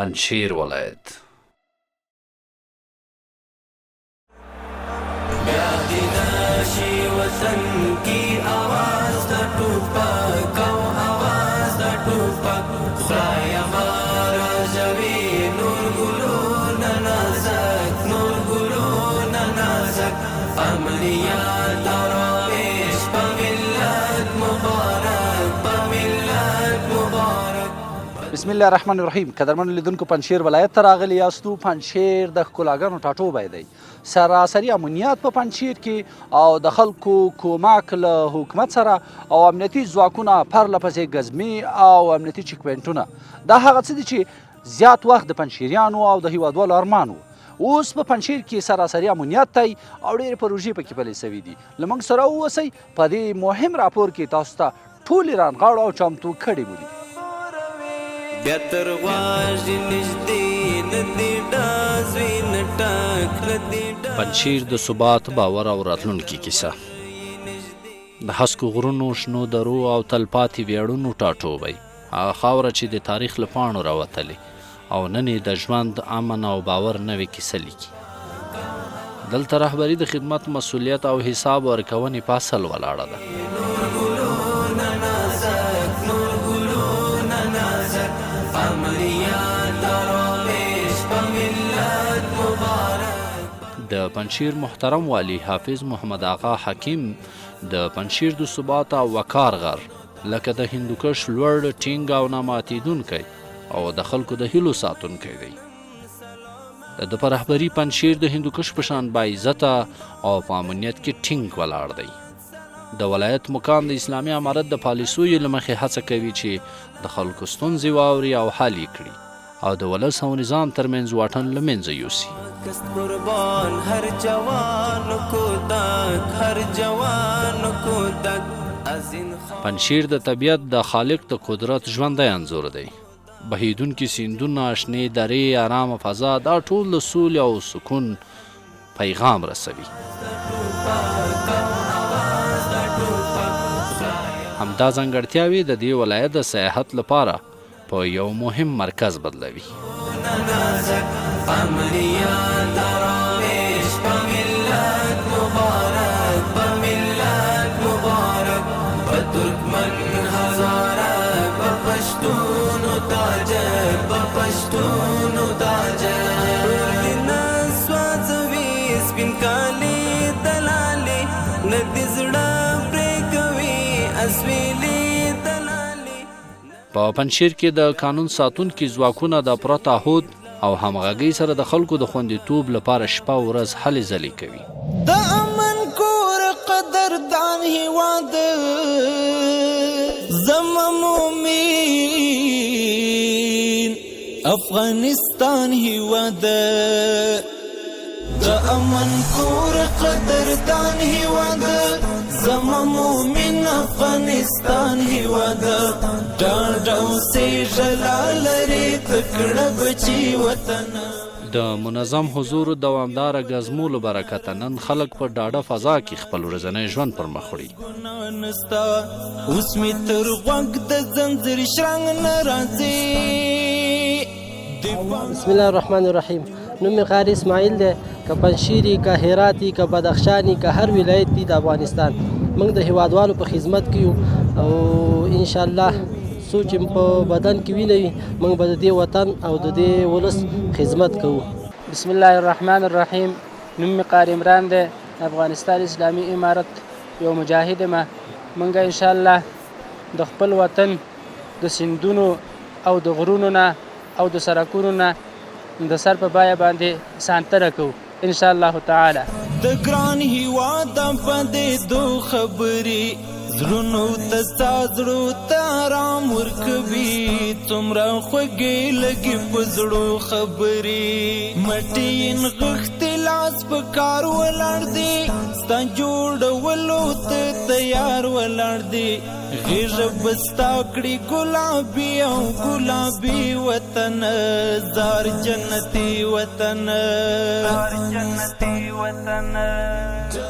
پنجشیر ولایت. بسم الله الرحمن الرحیم. قدرمنو لیدونکو، پنجشیر ولایت ته راغلي یاستو. پنجشیر د ښکلاګانو ټاټوبی دی. سراسري امنیت په پنجشیر کې او د خلکو کومک له حکومت سره او امنیتي ځواکونه پرله پسې ګزمې او امنیتي چیک پوینټونه دا هغه څه دي چې زیات وخت د پنجشیریانو او د هیوادوالو ارمان و. اوس په پنجشیر کې سراسري امنیت دی او ډېرې پروژې پکې پلې سوي دي. له موږ سره واوسئ. په دې مهم راپور کې تاسو ته ټولې رانغاړو او چمتو کړي ولیدي. پنجشیر د ثبات، باور او راتلونکي کیسه. د هسکو غرونو، شنو درو او تلپاتې ویاړونو ټاټوبی، هغه خاوره چې د تاریخ له پاڼو راوتلې او نن یې د ژوند، امن او باور نوې کیسه لیکي. دلته رهبري د خدمت، مسؤلیت او حساب ورکونې په اصل ولاړه ده. د پنجشیر محترم والی حافظ محمد آقا حکیم د پنجشیر د ثبات او وقار غر لکه د هندوکش لوړ، ټینګ او نه ماتېدونکی او د خلکو د هیلو ساتونکی دی. د په رهبري پنجشیر د هندوکش په شان باعزته او په امنیت کې ټینګ ولاړ دی. د ولایت مقام د اسلامي امارت د پالیسیو له مخې هڅه کوي چې د خلکو ستونزې واوري او حل یې کړي او د ولس او نظام ترمنځ واټن له منځه یوسي. پنجشیر د طبیعت د خالق د قدرت ژوندی انځور دی. بهیدونکي سیندونه، شنې درې، ارامه فضا، دا ټول د سولې او سکون پیغام رسوي. همدا ځانګړتیاوې د دې ولایت د سیاحت لپاره په یو مهم مرکز بدلوي. په پنجشیر کې د قانون ساتونکي ځواکونه د پوره تعهد او همغږۍ سره د خلکو د خوندیتوب لپاره شپه او ورځ هلې ځلې کوي. د امن کور قدردان هیواد زما مومین افغانستان هیواد، د امن کور قدردان هیواد زما مومن افغانستان هیواد، ډاډ او سیژلا لري تکړه بچي وطن. د منظم حضور دوامداره ګزمولو برکته نن خلک په ډاډه فضا کې خپل ورځنی ژوند پر مخ وړي. اوس مې تر غوږ د زنځیر شرنګ نه راځي. بسم الله الرحمن الرحیم. نوم مې قاری اسماعیل دی. که پنجشیري، که هراتی، که بدخشانی، که هر ولایت دی د افغانستان، موږ د هیوادوالو په خدمت کې یو او انشاءالله سوچ په بدن کې ویلوي موږ به د دې وطن او د دې ولس خدمت کوو. بسم الله الرحمن الرحیم. نوم مې قاری عمران دی. افغانستان اسلامي امارت یو مجاهد یم. موږ انشاءالله د خپل وطن د سیندونو او د غرونو نه او د سرکونو نه د سر په بیه باندې سانتره کوو انشاءالله تعالی. د ګران هیواد په دې دو خبرې زړونو ته سازړو ته آرام ورکوي، څومره خوږې لګي په زړو خبرې. مټین غښتې لاس په کار ولاړ دی، ستا جوړولو ته تیار ولاړ دی. غیږه به ستا کړي ګلابي او ګلابي وطن، زار جنتي وطن.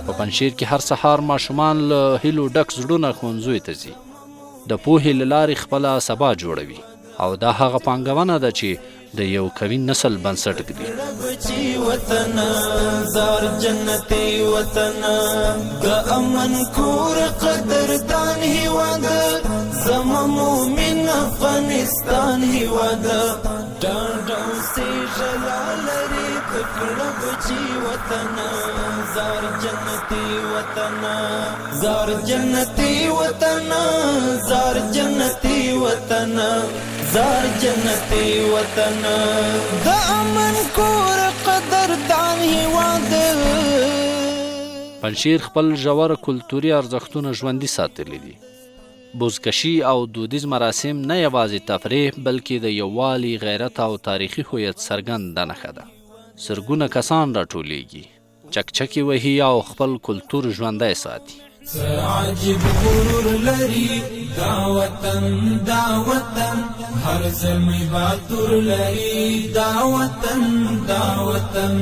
په پنجشیر کې هر سهار ماشومان له هیلو ډک زړونه ښوونځیو ته ځي. د پوهې له لارې خپله سبا جوړوي او دا هغه پانګونه ده چې د یو قوي نسل بنسټ ږدي. بچی وطن زار جنتی وطن د امن کور قدردان هیواد زما مومن افغانستان هیواد ډاډ سي جلال لري پکړه بچی وطن زار جنتی وطن زار جنتی وطن زار جنتی وطن زار جنتی وطن د امن کور قدردان هیواد. پنجشیر خپل ژور کلتوري ارزښتونه ژوندي ساتلي دي. بزکشي او دودیز مراسم نه یوازې تفریح بلکې د یووالي، غیرت او تاریخي هویت څرګنده نښه ده. زرګونه کسان راټولیږي، چکچکې وهي او خپل کلتور ژوندی ساتي. عجیب غرور لري دا وطن دا وطن هر زلمی باتور لري دا وطن دا وطن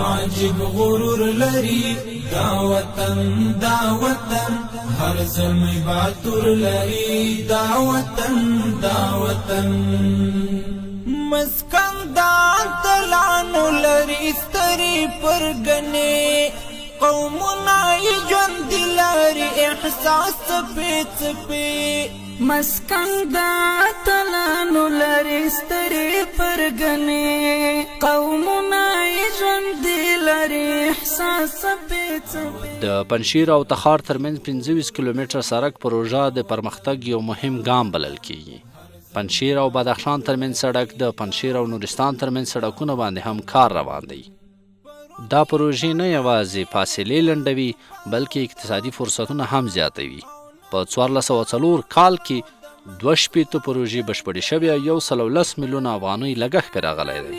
عجیب غرور لري دا وطن دا وطن هر زلمی باتور لري دا وطن دا وطن مسکن دا تلانو لري ستري پرګنې قومنا ژوند لري احساس څپې څپې مسکن دا تلانو لري ستري پرګنې قومنا ژوند لري احساس څپې څپې. د پنجشیر او تخار ترمنځ 25 کیلومتره سړک پروژه د پرمختګ یو مهم ګام بلل کیږي. پنجشیر او بدخشان ترمنځ سړک د پنجشیر او نورستان ترمنځ سړکونو باندې هم کار روان دی. دا پروژې نه یوازې فاصلې لنډوي بلکې اقتصادي فرصتونه هم زیاتوي. په 1404 کال کې 2 پروژې بشپړې شوې او 110 میلیونه افغانۍ لګښت پرې راغلی دی.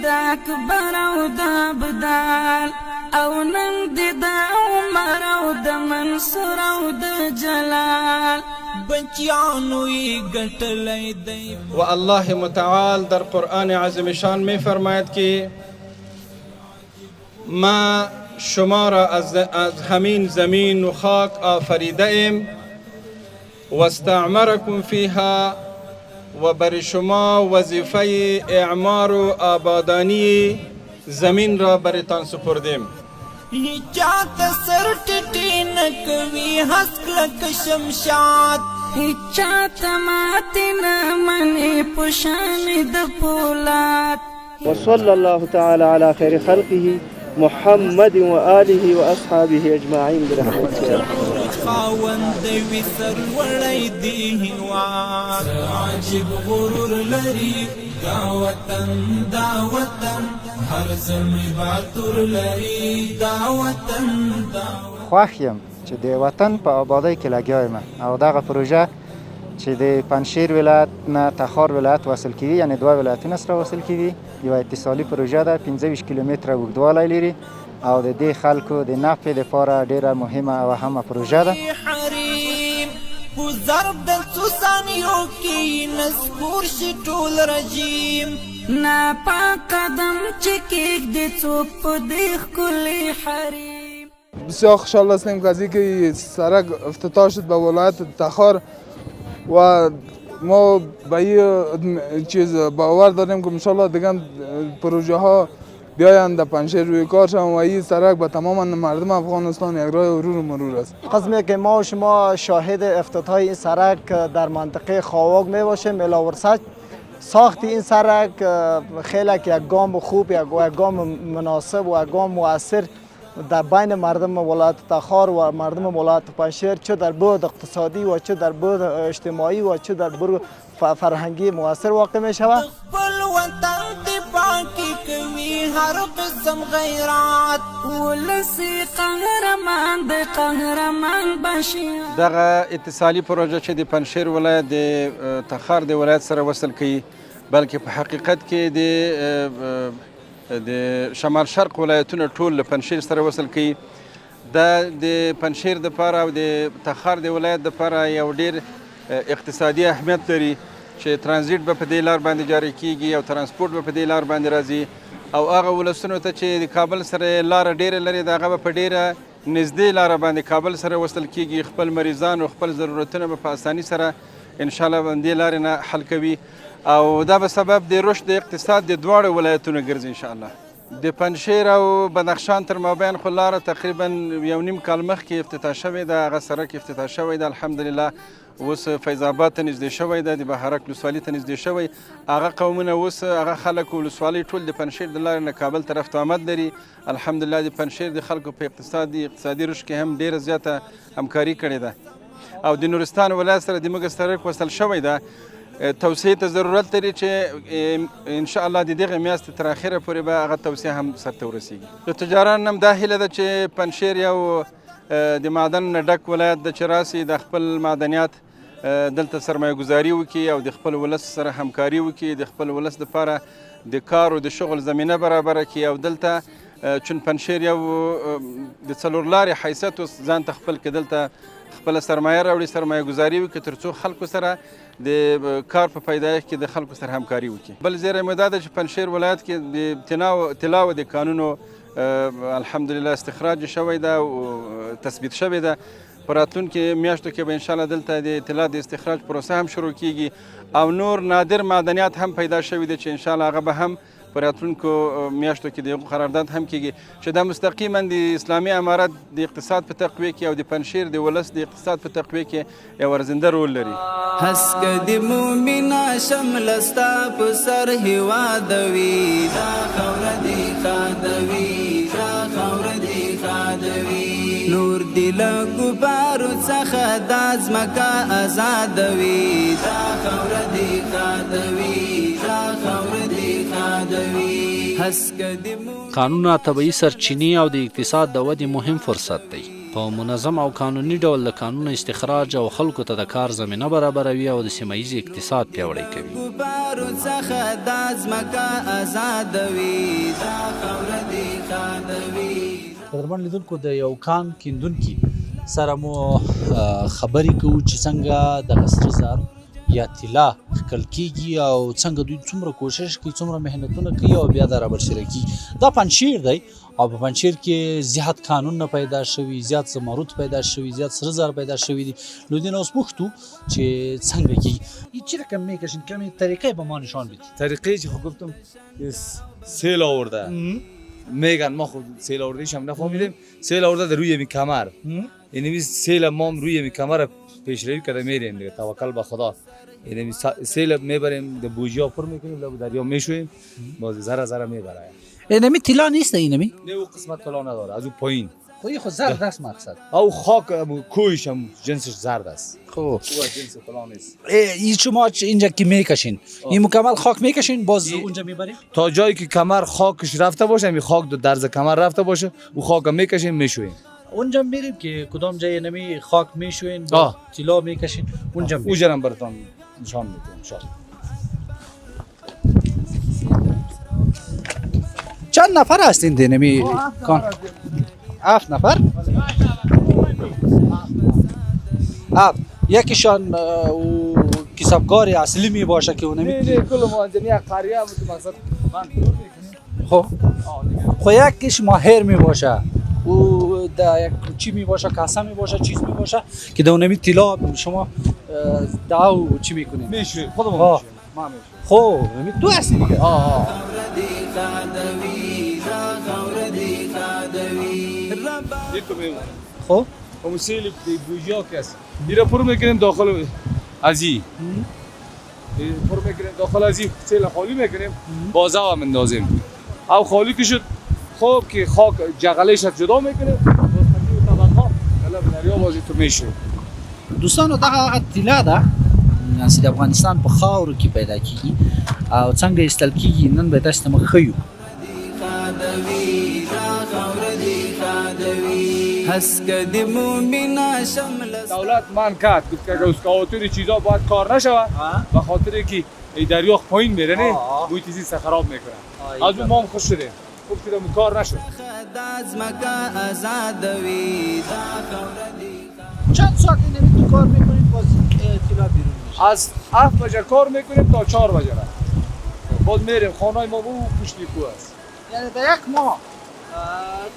د اکبر او د ابدال او نن د عمر او د منصور او د جلال بچیانو یې ګټلی دی. و الله متعال در قرآن عظیم شان می فرماید که ما شما را از همین زمین و خاک آفریده ایم و استعمرکم فیها و بر شما وظیفه اعمار و آبادانی زمین را برتان سپردیم. هیچات سر ټټی نکوي هسک لک شمشاد هیچات ماتی نمانی پشان د پولاد. وصلى الله تعالى على خير خلقه محمد وآله وأصحابه أجمعين برحمته. خاوند وی سروړی دی هیواد عجیب غرور لري دا وطن هر زلمی باتور لري دا وطن دا خوښ یم چې د وطن په آبادۍ کې لګیا یم او دغه پروژه چې د پنجشیر ولایت نه تخار ولایت وصل کیږي یعنی 2 ولایتونه سره وصل کیږي یو اتصالي پروژه ده 25 کیلومتره اوږدوالی لري او د دې خلکو د نفع لپاره ډیره مهمه او اهمه پروژه ده. په ضرب د څوسانیو کې نسپور شي ټول رژیم ناپاک قدم چې کېږدي څوک په دې ښکلي حریم. بسیار خوشحال هستیم که از اینکه سرک افتتاح شد به ولایت تخار و ما به این چیز باور داریم که انشالله دیگه پروژه ها بیایند در پنجشیر روی کار شوند و این سرک به تمام مردم افغانستان یک راه مرور و مرور است. قسمی که ما و شما شاهد افتتاح این سرک در منطقه خواواگ می باشیم. ملاورسج ساخت این سرک خیلی یک گام خوب، یک گام مناسب و یک گام مؤثر در بین مردم ولایت تخار و مردم ولایت پنجشیر چه در بعد اقتصادی و چه در بعد اجتماعی و چه در بعد فرهنگی مؤثر واقع می شود. هر قسم غیرات ولسی قهرمان بشي. دغه اتصالي پروژه چې د پنجشیر ولایت د تخار د ولایت سره وصل کوي بلکې په حقیقت کې د شمال شرق ولایتونه ټول له پنجشیر سره وصل کوي. دا د پنجشیر دپاره او د تخار د ولایت دپاره یو ډیر اقتصادي اهمیت لري چې ترانزیت به په دې لار باندې جاری کیږي او ترانسپورت به په دې لار باندې راځي او هغه ولسونو ته چې د کابل سره لاره ډیره لري د هغه به په ډیره نږدې لاره باندې کابل سره وصل کیږي. خپل مریضان او خپل ضرورتونه به په اساني سره انشاءالله دې لارې نه حل کوي او دا به سبب د رشد د اقتصاد د دواړو ولایتونو ګرځي انشاءالله. د پنجشیر او بدخشان تر مابین خو لاره تقریبا 1.5 کال مخکې افتتاح شوې ده. هغه سړک افتتاح شوی ده الحمدلله. اوس فیض آباد ته نږدې شوی ده، د بهارک ولسوالۍ ته نږدې شوی. هغه قومونه اوس هغه خلک ولسوالۍ ټول د پنجشیر د لارې نه کابل طرف ته آمد لري. الحمدلله د پنجشیر د خلکو په اقتصادي رشد کې هم ډېره زیاته همکاري کړې ده او د نورستان ولایت سره د موږ سړک وصل شوی ده. توسعې ته ضرورت لري چې انشاءالله د دغې میاشتې تر اخره پورې به هغه توسعه هم سرته ورسیږي. د تجاران هم دا هیله ده چې پنجشیر یو د معدن نه ډک ولایت ده چې راسي د خپل معدنیات دلته سرمایه گذاري وکړي او د خپل ولس سره همکاري وکړي، د خپل ولس دپاره د کار او د شغل زمینه برابره کړي او دلته چون پنجشیر یو د څلور لارې حیثیت اوس ځان ته خپل کړي، دلته خپله سرمایه راوړي، سرمایه گذاري وکړي تر څو خلکو سره د کار په پیدایښت کې د خلکو سره همکاري وکړي. بل زیری مو دا ده چې پنجشیر ولایت کې د طلا او د کانونو الحمدلله استخراج شوی ده او تثبیت شوی ده. په راتلونکو میاشتو کې به انشاءالله دلته د طلا د استخراج پروسه هم شروع کیږي او نور نادر معدنیات هم پیدا شوي دي چې انشاءالله هغه به هم په راتلونکو میاشتو کې د هغو قرارداد هم کیږي چې دا مستقیما د اسلامي امارت د اقتصاد په تقویه کې او د پنجشیر د ولس د اقتصاد په تقویه کې یو ارزنده رول لري. هسک د مومنه شمله ستا په سر هېواد وي، دا خاوره دې ښادوي، دا خاوره دې ښادوي. نور دې له ګوبارو څخه دا ځمکه ازادوي، دا خاوره دې ښادوي، دا خاوره دې ښادوي. هسک د قانونونه طبیعي سرچینې او د اقتصاد د ودې مهم فرصت دی. په منظم او قانوني ډول د قانونو استخراج او خلکو ته د کار زمینه برابروي او د سیمه ییز اقتصاد پیاوړی کوي. ګوبارو څخه دا ځمکه ازادوي، دا خاوره دې ښادوي. قدرمن لیدونکو د یو کان کیندونکي سره مو خبرې کوو چې څنګه دغه سره زر یا طلا ښکل کیږي او څنګه دوی څومره کوشش کوي، څومره محنتونه کوي او بیا دا رابرسېره کیږي. دا پنجشیر دی او په پنجشیر کې زیات کانونه پیدا شوي، زیات زمرد پیدا شوي، زیات سره زر پیدا شوي دي. نو دې نه اوس پوښتو چې څنګه کیږي. چی رقم میکشین؟ کمی طریقه به ما نشان بدید. طریقه چی خب گفتم سیل آورده میگن ما خود سیل آوردهش هم نفهمیدیم. سیل آورده در روی می کمر، یعنی سیل ما روی می کمر پیشروی کرده میریم دیگه، توکل به خدا. یعنی سیل میبریم، در بوجیا پر میکنیم، در دریا میشویم، باز ذره ذره میبره. اینمی طلا نیست؟ اینمی نه او قسمت طلا نداره، از اون پایین. خب خود زرد است مقصد. او خاک کویش هم جنسش زرد است. خب او جنس طلا نیست. این شما اینجا که میکشین این مکمل خاک میکشین باز اونجا میبرین تا جایی که کمر خاکش رفته باشه، این خاک دو درز کمر رفته باشه، او خاک میکشین میشوین. اونجا میریم که کدام جای نمی خاک میشوین طلا میکشین اونجا میریم. اونجا هم براتون نشان میدم ان شاء الله. چند نفر هستین دینمی کان؟ 7 نفر؟ یکیشان کسبکار اصلی می باشه که اونمی؟ نه کل مهندمی قریه بود مقصد من خب یکیش ماهر می باشه، او دا یک چی می باشه، کاسه می باشه، چیز می باشه که دا اونمی طلا شما داو چی میکنین؟ میشوی خودمون میشویم. ما میشویم. خب تو هستی دیگه. خب اون سیل بوجیا که است میره پر میکنیم داخل ازی، پر میکنیم داخل ازی، سیل خالی میکنیم، بازه هم مندازیم. او خالی که شد خوب که خاک جغلش جدا میکنیم، طبقات کلا دریا بازی تو میشه. دوستانو دغه طلا ده چې د افغانستان په خاورو کې پیدا کیږي او څنګه ایستل کیږي نن به تاسو ته مخیو. دولت من کرد گفت که اگر اسکواتوری چیزا باید کار نشود به خاطر که دریا پایین میره نه محیط زیست خراب میکنه. از اون ما هم خوش شدیم، خوب شدیم کار نشد. چند ساعت اینمی تو کار میکنید باز طلا بیرون میشه؟ از 7 بجه کار میکنیم تا 4 بجه بعد میریم خانه ما او پشتی کو است. یعنی در یک ماه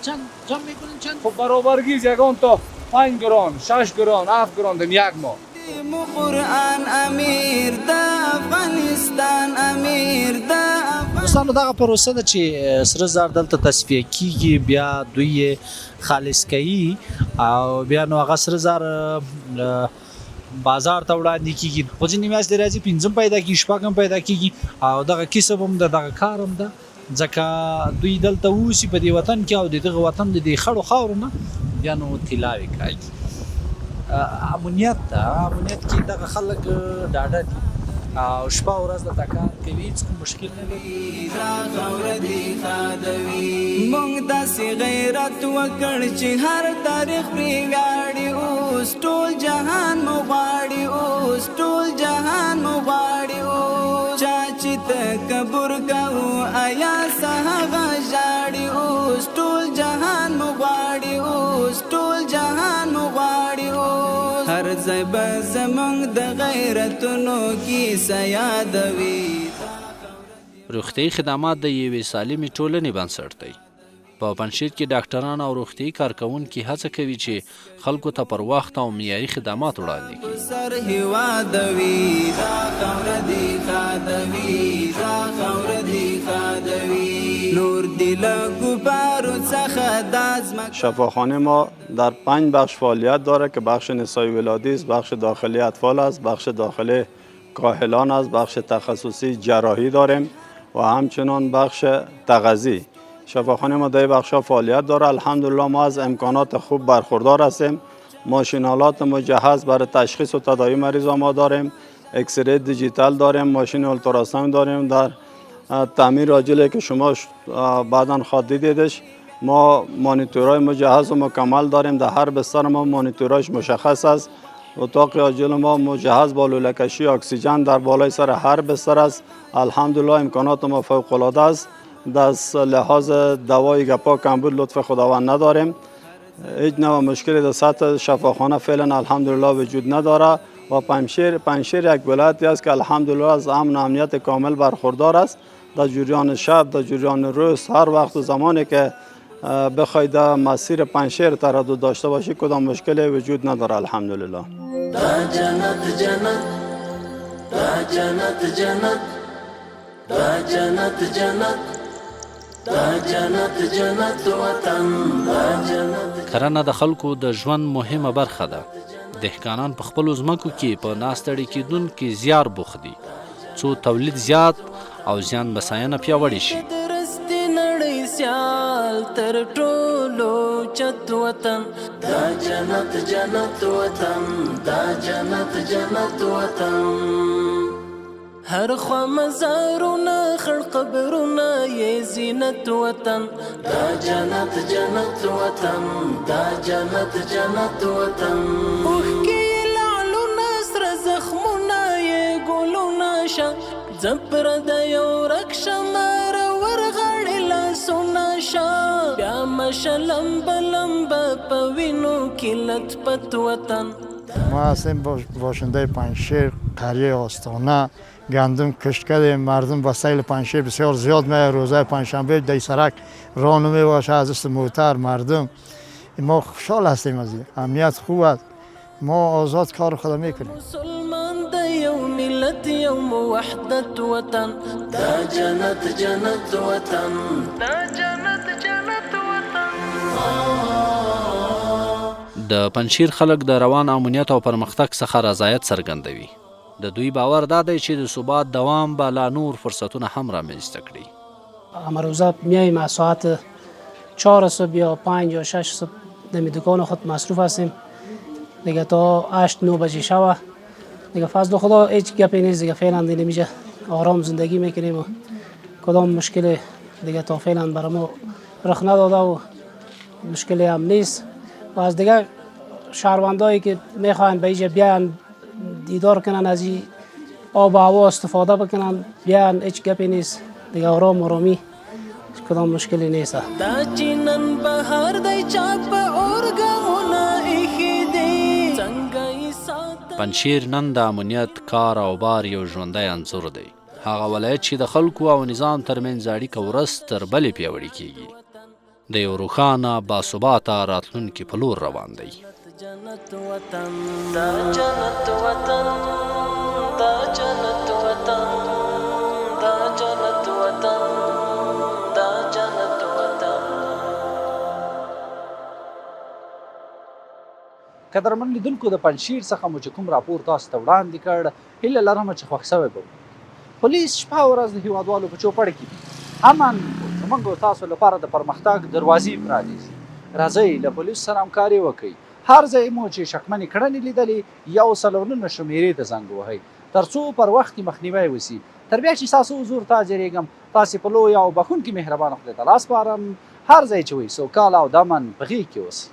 چند جمع میکنین؟ چند؟ خب برابرگیز یکان تا 5 گران 6 گران 7 گران در یک ماه. قرآن امیر د افغانستان امیر د دوستانو دغه پروسه ده چې سره زر دلته تصفیه کیږي بیا دوی یې خالص کوي او بیا نو هغه سره زر بازار ته وړاندې کیږي خو ځینې میاشتې راځي پنځم پیدا کیږي شپږم پیدا کیږي او دغه کسب هم ده دغه کار هم ده ځکه دوی دلته اوسي په دې وطن کې او د دغه وطن د دې خړو خاورو نه بیا نو طلاوې کوي امنیت ده امنیت کې دغه خلک ډاډه دي او شپه ورځ د کار کوي هیڅ مشکل نه لري دا خاوره دي خادوي مونږ داسې غیرت وکړ چې هر تاریخ پرې ویاړي اوس ټول جهان مو غواړي اوس ټول جهان مو غواړي اوس چا چې تکبر کوو ایا څه هغه ژاړي اوس ټول جهان مو غواړي اوس ټول جهان مو غواړي اوس هر ځای به زمونږ د غیرتونو کیسه یادوي روغتیايي خدمات د یوې سالمې ټولنې بنسټ دی. په پنجشیر کې ډاکټران او روغتیايي کارکوونکي هڅه کوي چې خلکو ته پر وخت او معیاري خدمات وړاندې کړي. سر هیوادوي دا خاوره دي خادوي دا خاوره دي خادوي نور دی له ګوبارو څخه دا ځمکه. شفاخانه ما در 5 بخش فعالیت داره که بخش نسای ولادی است، بخش داخلی اطفال است، بخش داخلی کاهلان است، بخش تخصصی جراحی داریم و همچنان بخش تغذی. شفاخانه ما در بخش فعالیت داره. الحمدلله ما از امکانات خوب برخوردار هستیم. ماشینالات مجهز برای تشخیص و تداوی مریضا ما داریم. اکسره دیجیتال داریم، ماشین اولتراساوند داریم. در تعمیر عاجله که شما بعداً خواهد دیدش ما مانیتورهای مجهز و مکمل داریم. در هر بستر ما مانیتورهاش مشخص است. اتاق عاجل ما مجهز با لوله‌کشی اکسیژن در بالای سر هر بستر است. الحمدلله امکانات ما فوق العاده است. از لحاظ دوای گپا کمبود لطف خداوند نداریم. هیچ نوع مشکلی در سطح شفاخانه فعلا الحمدلله وجود نداره و پنجشیر یک ولایتی است که الحمدلله از امن و امنیت کامل برخوردار است. در جریان شب، در جریان روز، هر وقت و زمانی که بخواید در مسیر پنجشیر تردد داشته باشی کدام مشکلی وجود نداره الحمدلله. دا جنت جنت دا جنت جنت دا جنت جنت دا جنت جنت وطن دا جنت. کرنه د خلکو د ژوند مهمه برخه ده. دهقانان په خپلو ځمکو کې په ناستړي کېدونکي زیار بوخت دي څو تولید زیات او زیان بساینه پیاوړې شي. درستې نړۍ سیال تر ټولو چت وطن دا جنت جنت وطن دا جنت جنت وطن. هر خوا مزارونه خړ قبرونه یې زینت وطن دا جنت جنت وطن دا جنت جنت وطن. اوښکې لعلونه سره زخمونه یې ګلونه شه زپر د یو رکشمار ورغړې لاسونه شه بیا مشه لمبه لمبه په وینو کې لطفت وطن. ما هستیم باشنده پنجشیر، قریه آستانه، گندم کشت کردیم. مردم با سیل پنجشیر بسیار زیاد میاد. روزهای پنجشنبه دی سرک راه نمیباشه از دست موتر مردم. ما خوشحال هستیم از این امنیت خوب است. ما آزاد کار خود میکنیم. مسلمان د یو ملت یو وحدت وطن دا جنت جنت وطن دا جنت جنت وطن. د پنجشیر خلک د روان امنیت او پرمختګ څخه رضایت څرګندوي. د دوی باور دا دی چې د ثبات دوام به لا نور فرصتونه هم رامنځته کړي. اما روزا میاییم از ساعت 4 صبح یا 5 یا 6 صبح در دکان خود مصروف هستیم دیگه تا 8-9 بجه شب دیگه فضل خدا هیچ گپی نیست دیگه فعلا نمیشه آرام زندگی میکنیم و کدام مشکل دیگه تا فعلا برای ما رخ نداده و مشکلی هم نیست و از دیگه شهروندایی که میخواین به اینجا بیان دیدار کنن از این آب و هوا استفاده بکنن بیان هیچ گپی نیست دیگه آرامی کدام مشکلی نیست. دا چینن بهار دی چاپ اورګمونه ایخي دی څنګه یې سات. پنجشیر نن د امنیت کار او بار یو ژوندی انځور دی. هغه ولایت چې د خلکو او نظام ترمنځ اړیکه ورځ تر بلې پیاوړې کیږي. د یو روښانه باثباته راتلونکي په لور روان دی. جنت وطن دا جنت وطن دا جنت وطن دا جنت وطن دا جنت وطن. قدرمن لیدونکو د پنجشیر څخه مو چې کوم راپور تاسو ته وړاندې کړ هیله لرم چې خوښ شوی به پولیس شپه او ورځ د هیوادوالو په چوپړ کې دي امن زموږ او تاسو لپاره د پرمختګ دروازې پرانیزي راځئ له پولیس سره همکاري وکړئ هر ځای مو چې شکمنې کړنې لیدلې 109 شمیرې ته زنګ وهئ تر څو پر وخت مخنیوی وسي تر بیا چې ستاسو حضور ته حاضرېږم تاسې په لوی او بخښونکي مهربانه خدای ته لاس سپارم هر ځای چې وئ سوکاله او د امن په غېږ کې اوسئ